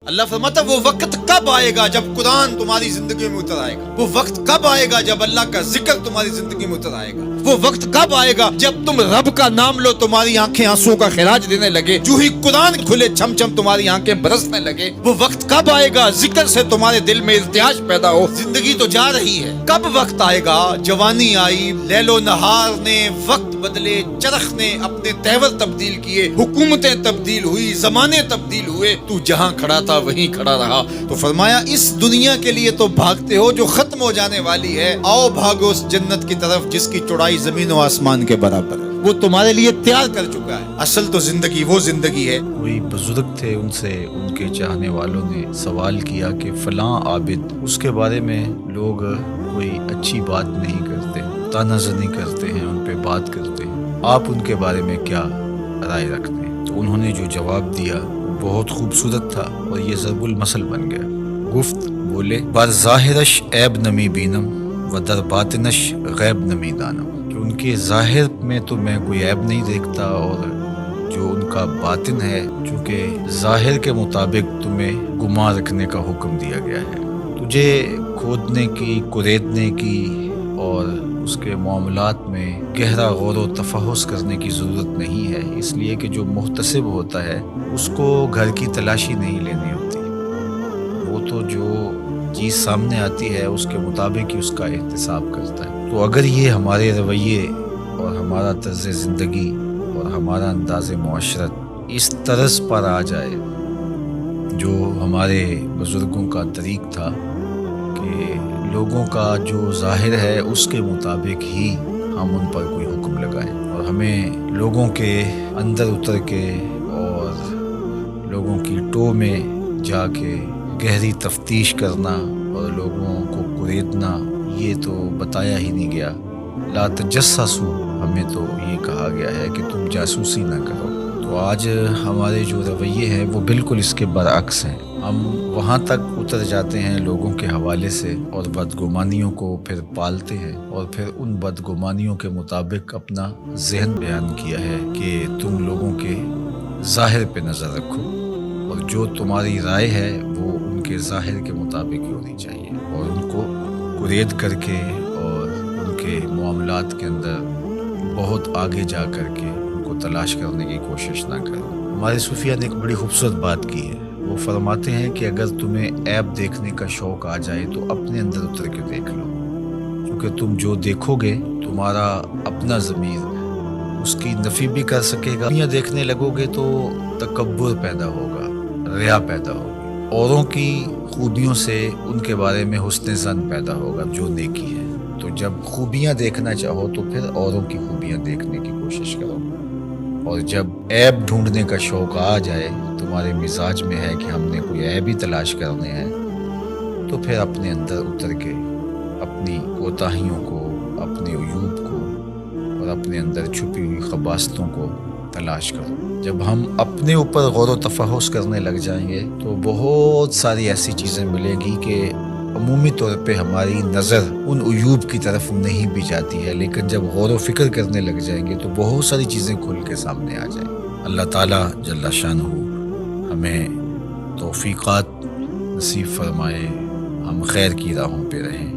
اللہ فرماتا وہ وقت کب آئے گا جب قرآن تمہاری زندگی میں اتر آئے گا، وہ وقت کب آئے گا جب اللہ کا ذکر تمہاری زندگی میں اتر آئے گا، وہ وقت کب آئے گا جب تم رب کا نام لو تمہاری آنکھیں آنسو کا خراج دینے لگے، جو ہی قرآن کھلے چھم چھم تمہاری آنکھیں برسنے لگے، وہ وقت کب آئے گا ذکر سے تمہارے دل میں ارتعاش پیدا ہو۔ زندگی تو جا رہی ہے، کب وقت آئے گا؟ جوانی آئی، لیل و نہار نے وقت بدلے، چرخ نے اپنے تیور تبدیل کیے، حکومتیں تبدیل ہوئی، زمانے تبدیل ہوئے، تو جہاں کھڑا تھا وہیں کھڑا رہا۔ تو فرمایا اس دنیا کے لیے تو بھاگتے ہو جو ختم ہو جانے والی ہے، آؤ بھاگو اس جنت کی طرف جس کی چوڑائی زمین و آسمان کے برابر ہے، وہ تمہارے لیے تیار کر چکا ہے۔ اصل تو زندگی وہ زندگی ہے۔ کوئی بزرگ تھے، ان سے ان کے چاہنے والوں نے سوال کیا کہ فلاں عابد، اس کے بارے میں لوگ کوئی اچھی بات نہیں کرتے، تانا زنی کرتے ہیں، ان پہ بات کرتے ہیں، آپ ان کے بارے میں کیا رائے رکھتے ہیں؟ تو انہوں نے جو جواب دیا بہت خوبصورت تھا اور یہ ضرب المثل بن گیا۔ گفت بولے بر ظاہرش عیب نمی بینم و در باطنش غیب نمی دانم، کہ ان کے ظاہر میں تو میں کوئی عیب نہیں دیکھتا، اور جو ان کا باطن ہے، چونکہ ظاہر کے مطابق تمہیں گمان رکھنے کا حکم دیا گیا ہے، تجھے کھودنے کی، کریدنے کی اور اس کے معاملات میں گہرا غور و تفحص کرنے کی ضرورت نہیں ہے، اس لیے کہ جو محتسب ہوتا ہے اس کو گھر کی تلاشی نہیں لینی ہوتی، وہ تو جو چیز سامنے آتی ہے اس کے مطابق ہی اس کا احتساب کرتا ہے۔ تو اگر یہ ہمارے رویے اور ہمارا طرز زندگی اور ہمارا انداز معاشرت اس طرز پر آ جائے جو ہمارے بزرگوں کا طریق تھا کہ لوگوں کا جو ظاہر ہے اس کے مطابق ہی ہم ان پر کوئی حکم لگائیں، اور ہمیں لوگوں کے اندر اتر کے اور لوگوں کی ٹو میں جا کے گہری تفتیش کرنا اور لوگوں کو کریدنا، یہ تو بتایا ہی نہیں گیا۔ لا تجسسوا، ہمیں تو یہ کہا گیا ہے کہ تم جاسوسی نہ کرو۔ تو آج ہمارے جو رویے ہیں وہ بالکل اس کے برعکس ہیں، ہم وہاں تک اتر جاتے ہیں لوگوں کے حوالے سے اور بدگمانیوں کو پھر پالتے ہیں، اور پھر ان بدگمانیوں کے مطابق اپنا ذہن بیان کیا ہے کہ تم لوگوں کے ظاہر پہ نظر رکھو، اور جو تمہاری رائے ہے وہ ان کے ظاہر کے مطابق ہی ہونی چاہیے، اور ان کو کرید کر کے اور ان کے معاملات کے اندر بہت آگے جا کر کے ان کو تلاش کرنے کی کوشش نہ کرو۔ ہمارے صوفیہ نے ایک بڑی خوبصورت بات کی ہے، وہ فرماتے ہیں کہ اگر تمہیں عیب دیکھنے کا شوق آ جائے تو اپنے اندر اتر کے دیکھ لو، کیونکہ تم جو دیکھو گے تمہارا اپنا ضمیر اس کی نفی بھی کر سکے گا۔ دنیا دیکھنے لگو گے تو تکبر پیدا ہوگا، ریا پیدا ہوگی، اوروں کی خوبیوں سے ان کے بارے میں حسن ظن پیدا ہوگا جو نیکی ہے۔ تو جب خوبیاں دیکھنا چاہو تو پھر اوروں کی خوبیاں دیکھنے کی کوشش کرو، اور جب عیب ڈھونڈنے کا شوق آ جائے، تمہارے مزاج میں ہے کہ ہم نے کوئی عیب ہی تلاش کرنے ہیں، تو پھر اپنے اندر اتر کے اپنی کوتاہیوں کو، اپنے عیوب کو اور اپنے اندر چھپی ہوئی خباثتوں کو تلاش کرو۔ جب ہم اپنے اوپر غور و تفحص کرنے لگ جائیں گے تو بہت ساری ایسی چیزیں ملیں گی کہ عمومی طور پہ ہماری نظر ان عیوب کی طرف نہیں بھی جاتی ہے، لیکن جب غور و فکر کرنے لگ جائیں گے تو بہت ساری چیزیں کھل کے سامنے آ جائیں۔ اللہ تعالیٰ جل شانہ ہمیں توفیقات نصیب فرمائے، ہم خیر کی راہوں پہ رہیں۔